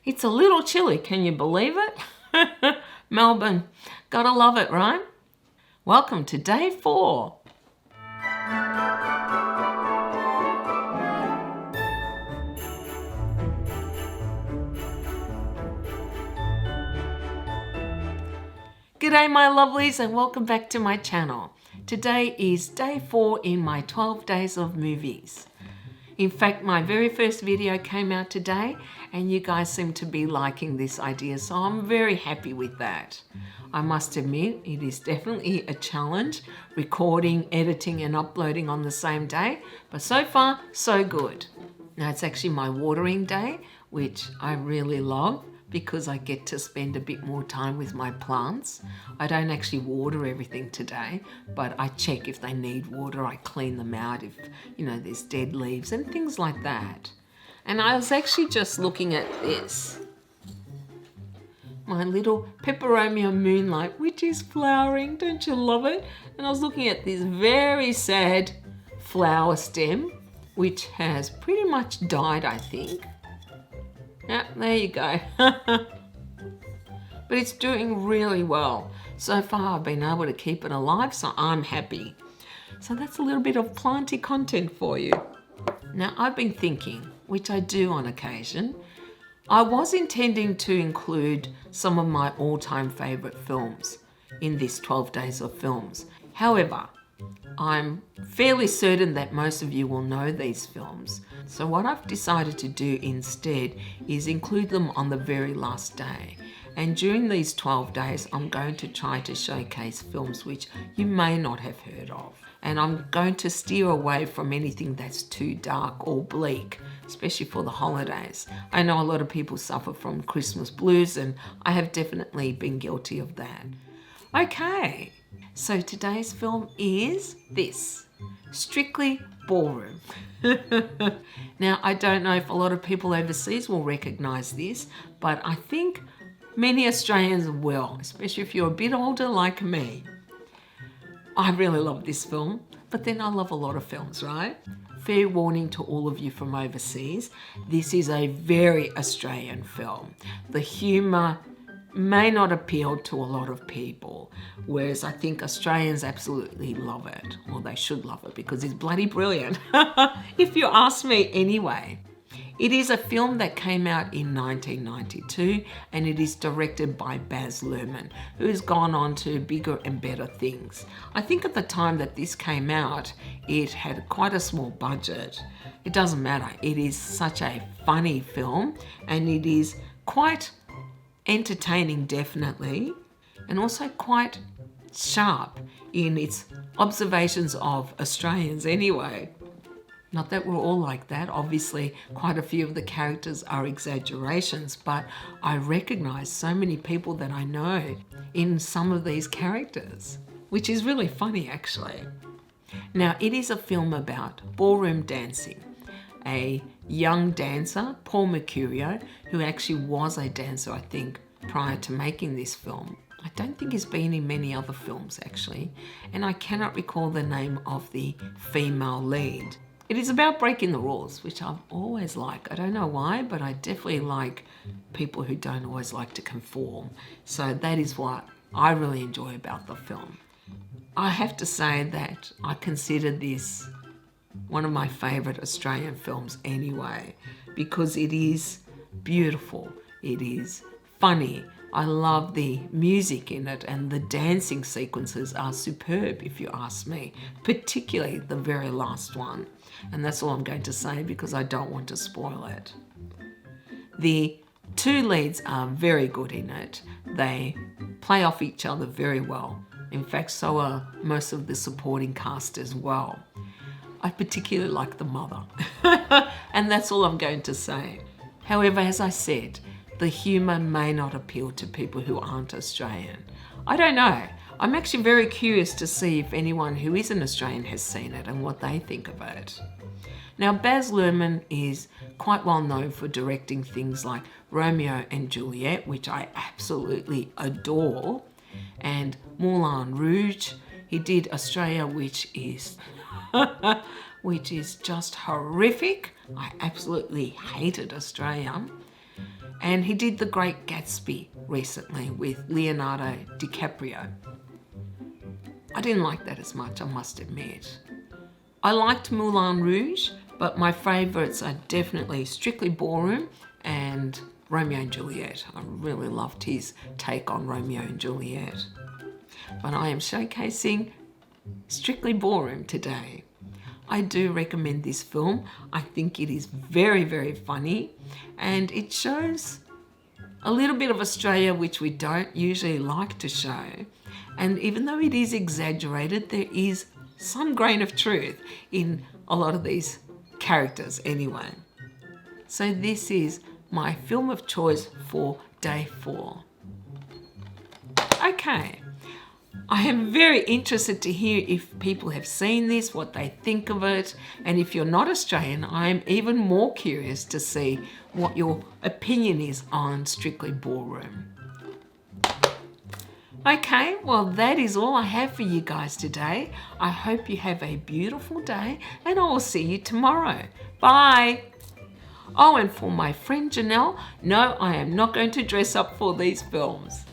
It's a little chilly, can you believe it? Melbourne, gotta love it, right? Welcome to day 4. G'day my lovelies and welcome back to my channel. Today is day 4 in my 12 days of movies. In fact, my very first video came out today and you guys seem to be liking this idea, so I'm very happy with that. I must admit, it is definitely a challenge, recording, editing and uploading on the same day, but so far, so good. Now it's actually my watering day, which I really love because I get to spend a bit more time with my plants. I don't actually water everything today, but I check if they need water. I clean them out if, there's dead leaves and things like that. And I was actually just looking at this. My little peperomia moonlight, which is flowering. Don't you love it? And I was looking at this very sad flower stem, which has pretty much died, I think. Yeah, there you go. But it's doing really well. So far I've been able to keep it alive, so I'm happy. So that's a little bit of planty content for you. Now I've been thinking, which I do on occasion, I was intending to include some of my all-time favourite films in this 12 days of films. However, I'm fairly certain that most of you will know these films. So what I've decided to do instead is include them on the very last day. And during these 12 days, I'm going to try to showcase films which you may not have heard of. And I'm going to steer away from anything that's too dark or bleak, especially for the holidays. I know a lot of people suffer from Christmas blues, and I have definitely been guilty of that. Okay, so today's film is this, Strictly Ballroom. Now, I don't know if a lot of people overseas will recognise this, but I think many Australians will, especially if you're a bit older like me. I really love this film, but then I love a lot of films, right? Fair warning to all of you from overseas, this is a very Australian film. The humour may not appeal to a lot of people, whereas I think Australians absolutely love it, or they should love it because it's bloody brilliant, if you ask me anyway. It is a film that came out in 1992 and it is directed by Baz Luhrmann, who has gone on to bigger and better things. I think at the time that this came out, it had quite a small budget. It doesn't matter, it is such a funny film and it is quite entertaining definitely, and also quite sharp in its observations of Australians anyway. Not that we're all like that, obviously quite a few of the characters are exaggerations, but I recognise so many people that I know in some of these characters, which is really funny actually. Now it is a film about ballroom dancing. A young dancer, Paul Mercurio, who actually was a dancer I think prior to making this film. I don't think he's been in many other films actually, and I cannot recall the name of the female lead. It is about breaking the rules, which I've always liked. I don't know why, but I definitely like people who don't always like to conform. So that is what I really enjoy about the film. I have to say that I consider this one of my favourite Australian films anyway, because it is beautiful, it is funny. I love the music in it and the dancing sequences are superb if you ask me, particularly the very last one. And that's all I'm going to say because I don't want to spoil it. The two leads are very good in it. They play off each other very well. In fact, so are most of the supporting cast as well. I particularly like the mother. And that's all I'm going to say. However, as I said, the humour may not appeal to people who aren't Australian. I don't know. I'm actually very curious to see if anyone who isn't Australian has seen it and what they think of it. Now, Baz Luhrmann is quite well known for directing things like Romeo and Juliet, which I absolutely adore, and Moulin Rouge. He did Australia, which is just horrific. I absolutely hated Australia. And he did The Great Gatsby recently with Leonardo DiCaprio. I didn't like that as much, I must admit. I liked Moulin Rouge, but my favourites are definitely Strictly Ballroom and Romeo and Juliet. I really loved his take on Romeo and Juliet. But I am showcasing Strictly Ballroom today. I do recommend this film. I think it is very, very funny, and it shows a little bit of Australia which we don't usually like to show. And even though it is exaggerated, there is some grain of truth in a lot of these characters anyway. So this is my film of choice for day 4. Okay. I am very interested to hear if people have seen this, what they think of it, and if you're not Australian, I am even more curious to see what your opinion is on Strictly Ballroom. Okay, well that is all I have for you guys today. I hope you have a beautiful day and I will see you tomorrow. Bye! Oh, and for my friend Janelle, no, I am not going to dress up for these films.